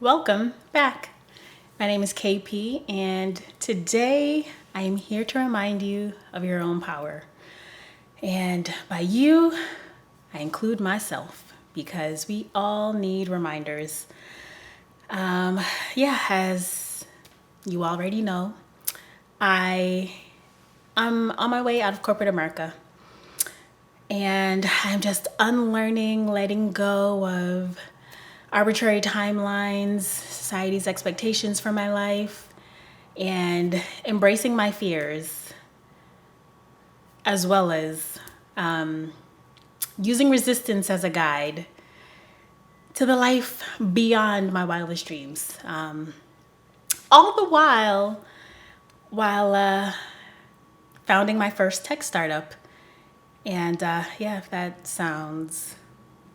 Welcome back. My name is KP, and today I am here to remind you of your own power. And by you, I include myself because we all need reminders. As you already know, I'm on my way out of corporate America. And I'm just unlearning, letting go of arbitrary timelines, society's expectations for my life, and embracing my fears, as well as using resistance as a guide to the life beyond my wildest dreams. All the while founding my first tech startup. And if that sounds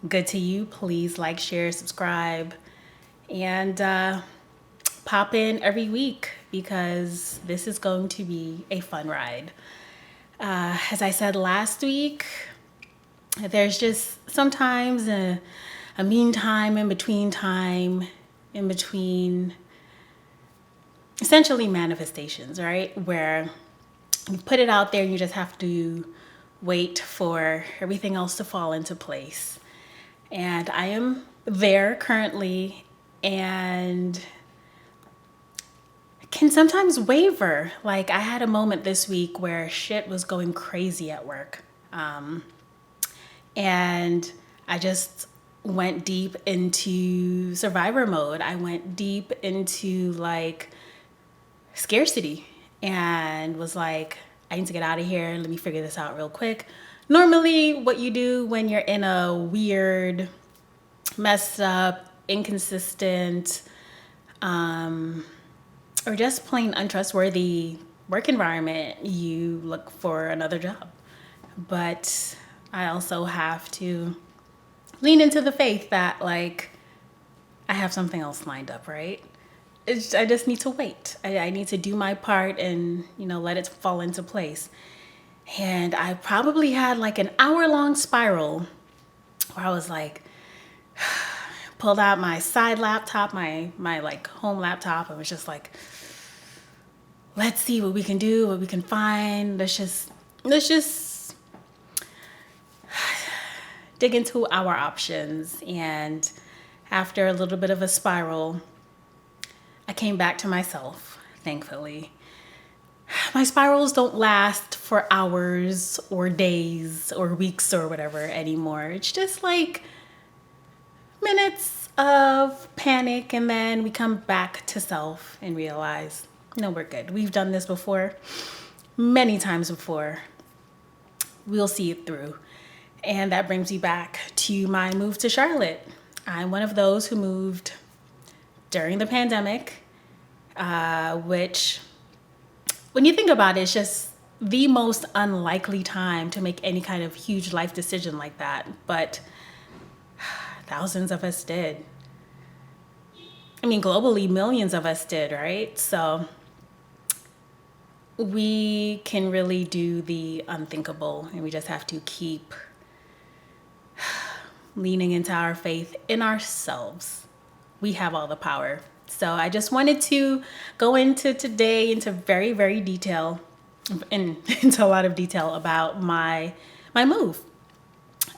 good to you, please like, share, subscribe, and pop in every week because this is going to be a fun ride. As I said last week, there's just sometimes a mean time, in between essentially manifestations, right? Where you put it out there and you just have to wait for everything else to fall into place. And I am there currently and can sometimes waver. Like I had a moment this week where shit was going crazy at work. And I just went deep into survivor mode. I went deep into like scarcity and was like, I need to get out of here. Let me figure this out real quick. Normally, what you do when you're in a weird, messed up, inconsistent, or just plain untrustworthy work environment, you look for another job. But I also have to lean into the faith that, like, I have something else lined up, right? I just need to wait. I need to do my part and, let it fall into place. And I probably had like an hour-long spiral where I was like, pulled out my side laptop, my like home laptop. I was just like, let's see what we can do, what we can find. Let's just dig into our options. And after a little bit of a spiral, I came back to myself, thankfully. My spirals don't last for hours or days or weeks or whatever anymore. It's just like minutes of panic, and then we come back to self and realize, no, we're good. We've done this before, many times before. We'll see it through. And that brings me back to my move to Charlotte. I'm one of those who moved during the pandemic, which, when you think about it, it's just the most unlikely time to make any kind of huge life decision like that. But thousands of us did. I mean, globally, millions of us did, right? So we can really do the unthinkable, and we just have to keep leaning into our faith in ourselves. We have all the power. So I just wanted to go into today into very, very detail and into a lot of detail about my move.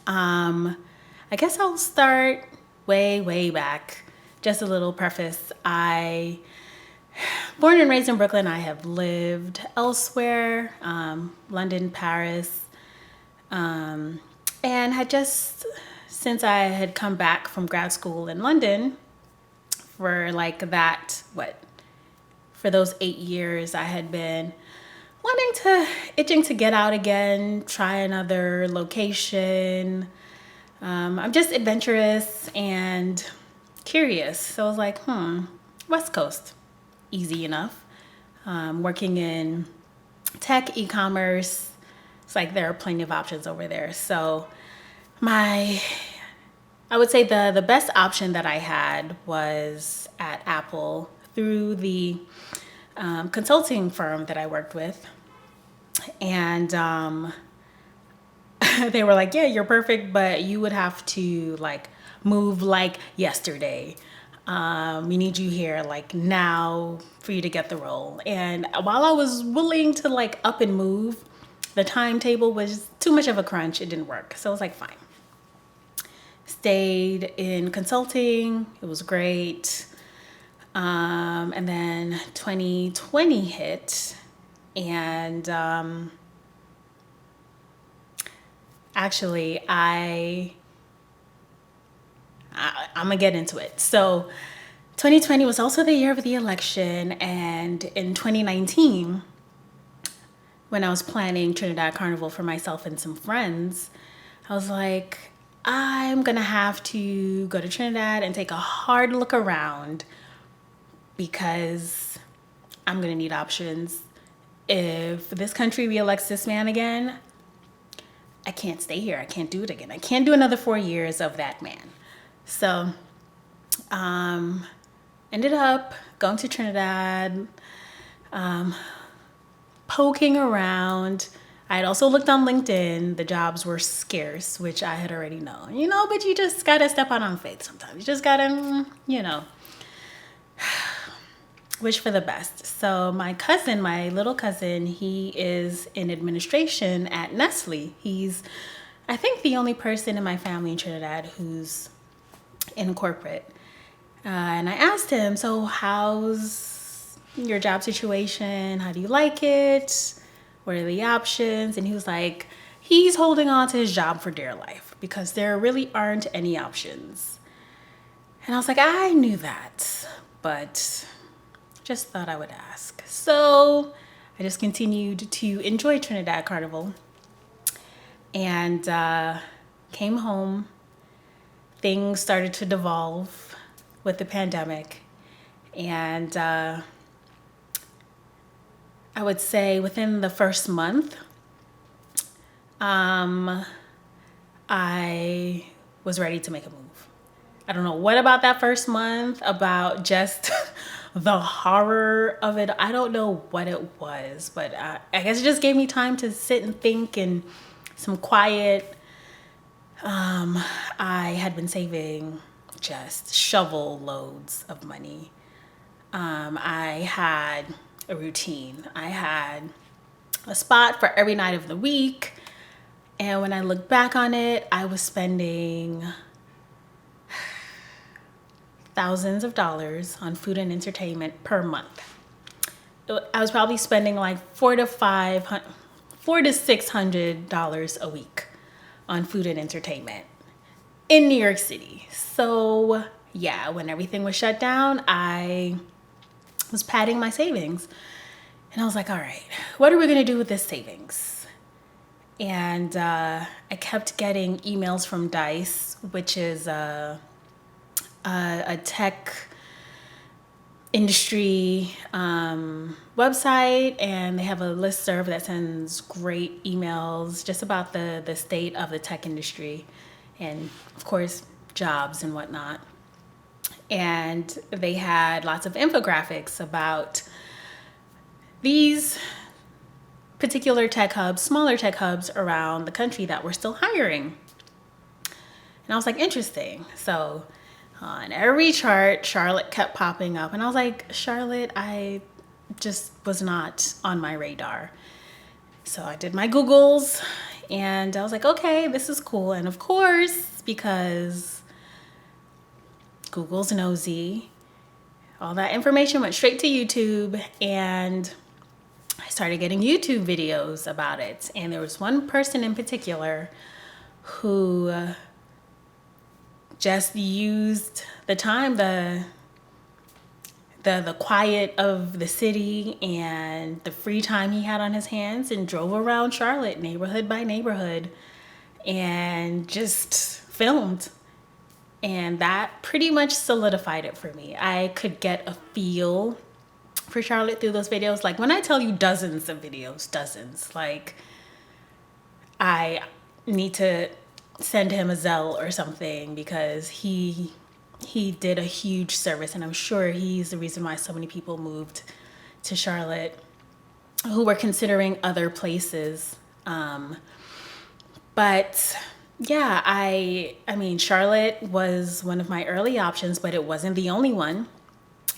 I guess I'll start way back. Just a little preface. Born and raised in Brooklyn. I have lived elsewhere, London, Paris, and had just, since I had come back from grad school in London, for those 8 years, I had been itching to get out again, try another location. I'm just adventurous and curious. So I was like, West Coast, easy enough. Working in tech, e-commerce, it's like there are plenty of options over there. So I would say the best option that I had was at Apple through the consulting firm that I worked with. And they were like, yeah, you're perfect, but you would have to like move like yesterday. We need you here like now for you to get the role. And while I was willing to like up and move, the timetable was too much of a crunch. It didn't work. So I was like, fine. Stayed in consulting. It was great. And then 2020 hit, and actually I'm gonna get into it. So 2020 was also the year of the election, and in 2019, when I was planning Trinidad Carnival for myself and some friends, I was like, I'm gonna have to go to Trinidad and take a hard look around because I'm gonna need options. If this country reelects this man again, I can't stay here. I can't do it again. I can't do another 4 years of that man. So, ended up going to Trinidad, poking around. I had also looked on LinkedIn. The jobs were scarce, which I had already known, but you just gotta step out on faith sometimes. You just gotta, wish for the best. So my cousin, my little cousin, he is in administration at Nestle. He's, I think, the only person in my family in Trinidad who's in corporate. And I asked him, so how's your job situation? How do you like it? What are the options? And he was like, he's holding on to his job for dear life because there really aren't any options. And I was like, I knew that, but just thought I would ask. So I just continued to enjoy Trinidad Carnival and came home. Things started to devolve with the pandemic. And I would say within the first month, I was ready to make a move. I don't know what about that first month, about just the horror of it. I don't know what it was, but I guess it just gave me time to sit and think and some quiet. I had been saving just shovel loads of money. I had a routine. I had a spot for every night of the week. And when I look back on it, I was spending thousands of dollars on food and entertainment per month. I was probably spending like $400 to $600 a week on food and entertainment in New York City. So yeah, when everything was shut down, I was padding my savings. And I was like, all right, what are we gonna do with this savings? And I kept getting emails from Dice, which is a tech industry website, and they have a listserv that sends great emails just about the state of the tech industry and, of course, jobs and whatnot. And they had lots of infographics about these particular tech hubs, smaller tech hubs around the country that were still hiring. And I was like, interesting. So on every chart, Charlotte kept popping up. And I was like, Charlotte, I just was not on my radar. So I did my Googles and I was like, okay, this is cool. And of course, because Google's nosy, all that information went straight to YouTube, and I started getting YouTube videos about it. And there was one person in particular who just used the time, the quiet of the city and the free time he had on his hands, and drove around Charlotte neighborhood by neighborhood and just filmed. And that pretty much solidified it for me. I could get a feel for Charlotte through those videos. Like when I tell you dozens of videos, dozens, like I need to send him a Zelle or something because he did a huge service, and I'm sure he's the reason why so many people moved to Charlotte who were considering other places. But Yeah, I mean, Charlotte was one of my early options, but it wasn't the only one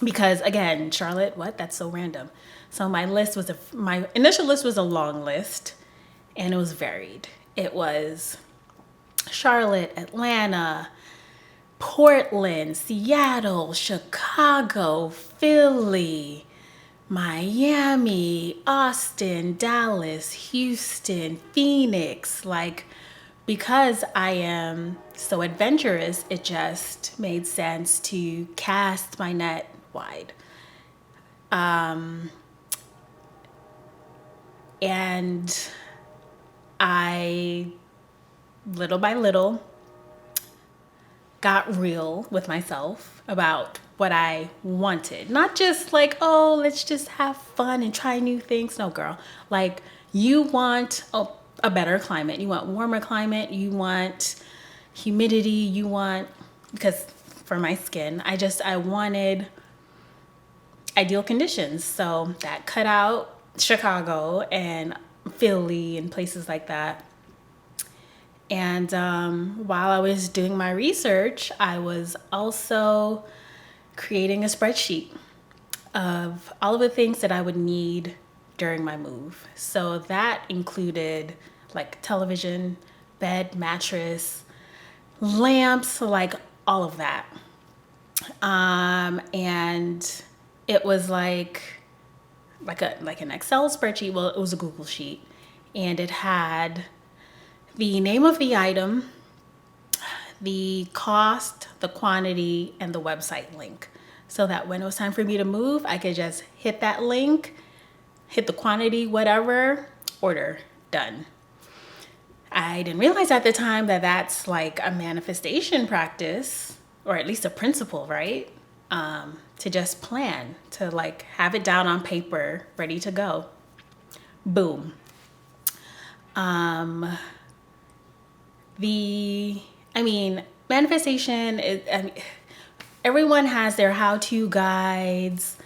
because again, Charlotte, what? That's so random. So my initial list was a long list and it was varied. It was Charlotte, Atlanta, Portland, Seattle, Chicago, Philly, Miami, Austin, Dallas, Houston, Phoenix. Like, because I am so adventurous, it just made sense to cast my net wide. And I, little by little, got real with myself about what I wanted. Not just like, oh, let's just have fun and try new things. No, girl. Like, you want a better climate. You want warmer climate. You want humidity. You want, because for my skin, I wanted ideal conditions. So that cut out Chicago and Philly and places like that. And while I was doing my research, I was also creating a spreadsheet of all of the things that I would need during my move. So that included like television, bed, mattress, lamps, like all of that. And it was like an Excel spreadsheet. Well, it was a Google sheet, and it had the name of the item, the cost, the quantity, and the website link. So that when it was time for me to move, I could just hit that link, hit the quantity, whatever, order, done. I didn't realize at the time that that's like a manifestation practice, or at least a principle, right? To just plan, to like have it down on paper, ready to go. Boom. Manifestation is, everyone has their how-to guides,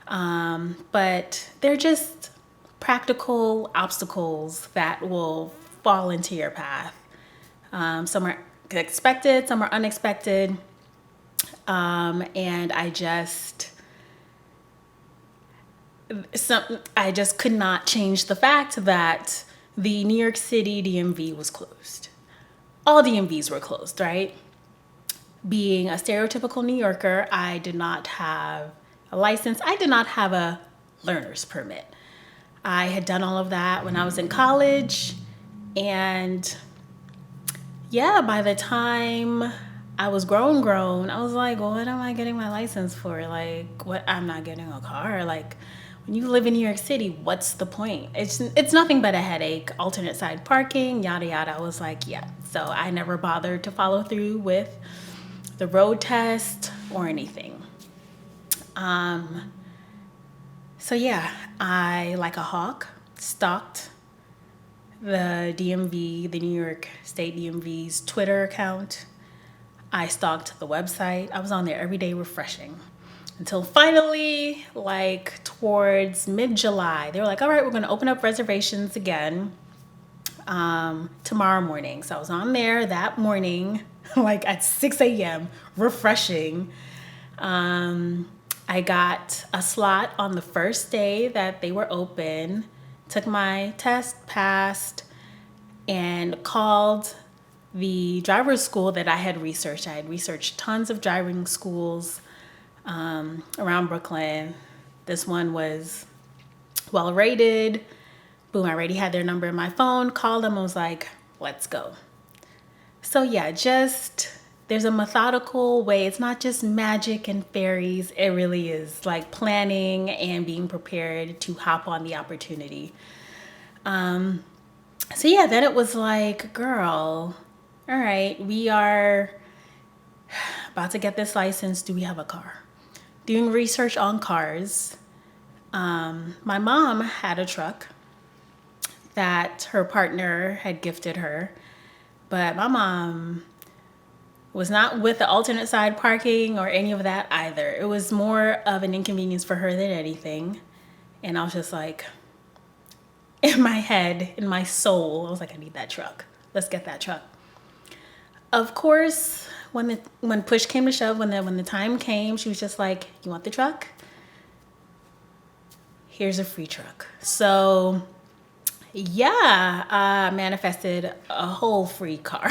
but they're just practical obstacles that will fall into your path. Some are expected, some are unexpected. And I just could not change the fact that the New York City DMV was closed. All DMVs were closed, right? Being a stereotypical New Yorker, I did not have a license. I did not have a learner's permit. I had done all of that when I was in college. And yeah, by the time I was grown, I was like, well, what am I getting my license for? Like, what? I'm not getting a car. Like, when you live in New York City, what's the point? It's nothing but a headache, alternate side parking, yada, yada. I was like, yeah. So I never bothered to follow through with the road test or anything. So yeah, I, like a hawk, stalked the DMV, the New York State DMV's Twitter account. I stalked the website. I was on there every day refreshing until finally, like towards mid-July, they were like, all right, we're going to open up reservations again tomorrow morning. So I was on there that morning, like at 6 a.m., refreshing. I got a slot on the first day that they were open, took my test, passed, and called the driver's school that I had researched. I had researched tons of driving schools around Brooklyn. This one was well rated. Boom, I already had their number in my phone, called them, and was like, let's go. So yeah, there's a methodical way. It's not just magic and fairies. It really is like planning and being prepared to hop on the opportunity. So yeah, then it was like, girl, all right, we are about to get this license. Do we have a car? Doing research on cars. My mom had a truck that her partner had gifted her, but my mom was not with the alternate side parking or any of that either. It was more of an inconvenience for her than anything. And I was just like, in my head, in my soul, I was like, I need that truck. Let's get that truck. Of course, when push came to shove, when the time came, she was just like, "You want the truck? Here's a free truck." So yeah, I manifested a whole free car.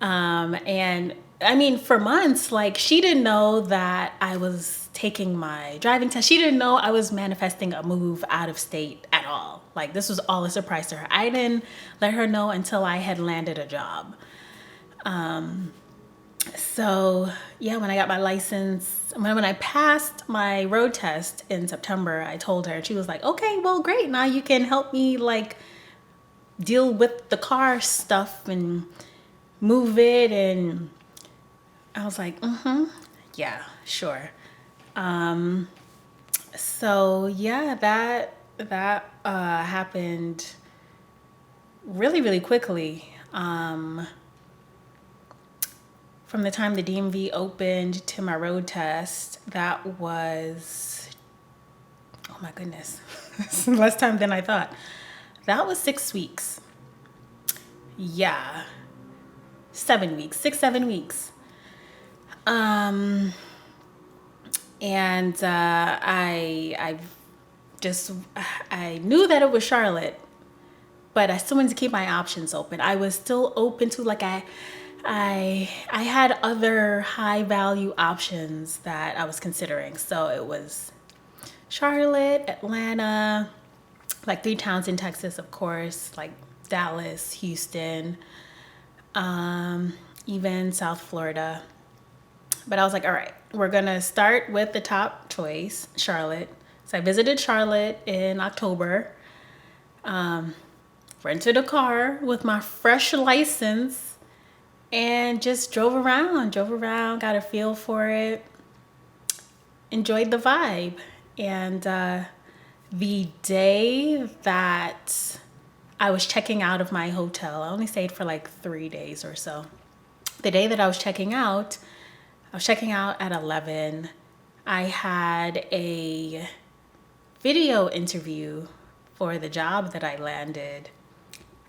And I mean, for months, like, she didn't know that I was taking my driving test. She didn't know I was manifesting a move out of state at all. Like, this was all a surprise to her. I didn't let her know until I had landed a job. So yeah, when I got my license, when I passed my road test in September, I told her, and she was like, "Okay, well, great. Now you can help me like deal with the car stuff and move it." And I was like, yeah, sure. So yeah, that happened really, really quickly. From the time the DMV opened to my road test, that was, oh my goodness, less time than I thought. That was 6 weeks. Yeah, 7 weeks, 6, 7 weeks. And I knew that it was Charlotte, but I still wanted to keep my options open. I was still open to, like, I had other high value options that I was considering. So it was Charlotte, Atlanta, like 3 towns in Texas, of course, like Dallas, Houston, even South Florida. But I was like, all right, we're gonna start with the top choice, Charlotte. So I visited Charlotte in October, rented a car with my fresh license, and just drove around, got a feel for it, enjoyed the vibe. And the day that I was checking out of my hotel, I only stayed for like 3 days or so. The day that I was checking out at 11. I had a video interview for the job that I landed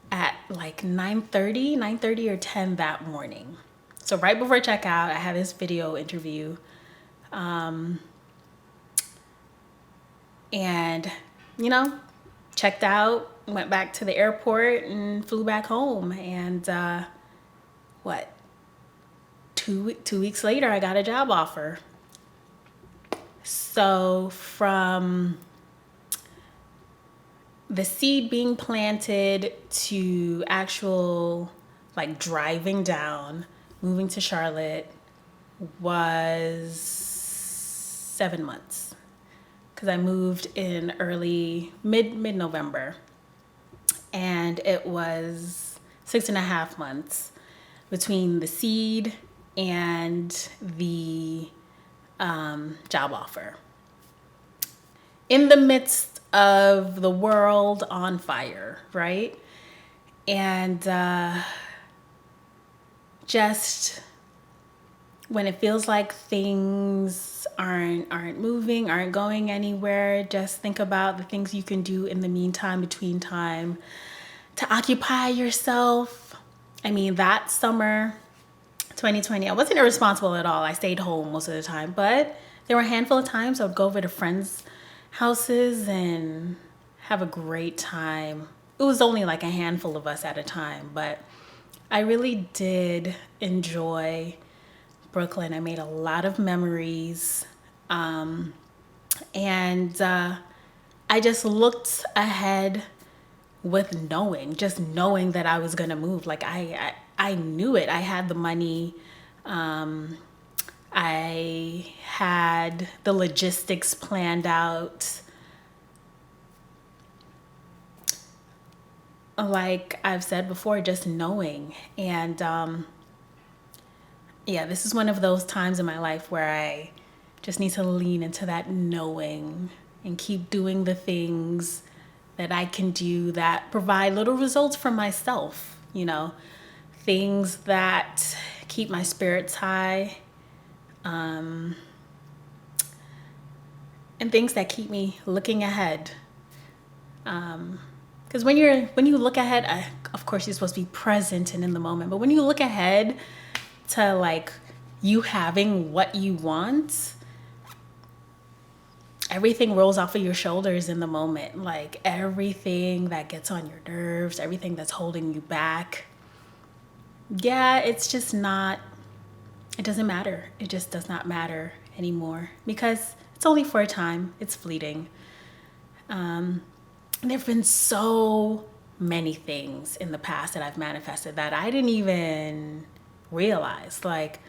at like 9:30 or 10 that morning. So right before checkout, I had this video interview. And, checked out, went back to the airport and flew back home. And what? 2 weeks later, I got a job offer. So from the seed being planted to actual like driving down, moving to Charlotte was 7 months, because I moved in mid-November, and it was 6.5 months between the seed and the job offer. In the midst of the world on fire, right? And just when it feels like things aren't moving, aren't going anywhere, just think about the things you can do in the meantime, between time, to occupy yourself. I mean, that summer 2020, I wasn't irresponsible at all. I stayed home most of the time, but there were a handful of times I would go over to friends' houses and have a great time. It was only like a handful of us at a time, but I really did enjoy Brooklyn. I made a lot of memories. And I just looked ahead with just knowing that I was going to move. Like I knew it. I had the money. I had the logistics planned out. Like I've said before, just knowing. And yeah, this is one of those times in my life where I just need to lean into that knowing and keep doing the things that I can do that provide little results for myself, things that keep my spirits high, and things that keep me looking ahead. Because when you look ahead, of course you're supposed to be present and in the moment. But when you look ahead to like you having what you want, everything rolls off of your shoulders in the moment. Like everything that gets on your nerves, everything that's holding you back. Yeah, it's just not, it doesn't matter. It just does not matter anymore because it's only for a time. It's fleeting. And there have been so many things in the past that I've manifested that I didn't even realize. Like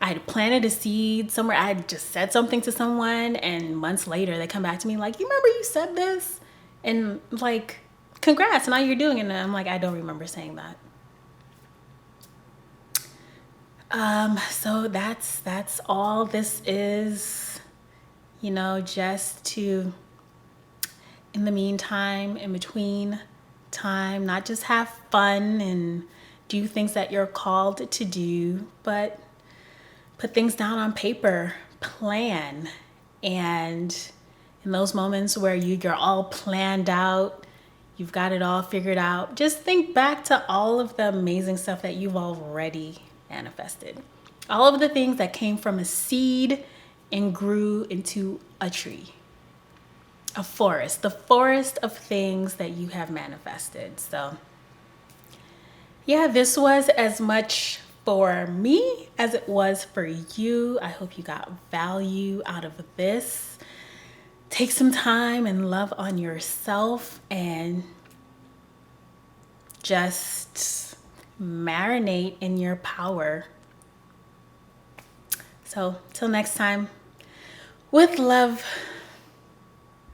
I had planted a seed somewhere. I had just said something to someone and months later they come back to me like, you remember you said this? And like, congrats, now you're doing it. And I'm like, I don't remember saying that. So that's all this is, just to, in the meantime, in between time, not just have fun and do things that you're called to do, but put things down on paper, plan. And in those moments where you're all planned out, you've got it all figured out, just think back to all of the amazing stuff that you've already manifested. All of the things that came from a seed and grew into a tree, a forest, the forest of things that you have manifested. So yeah, this was as much for me as it was for you. I hope you got value out of this. Take some time and love on yourself and just marinate in your power. So till next time, with love.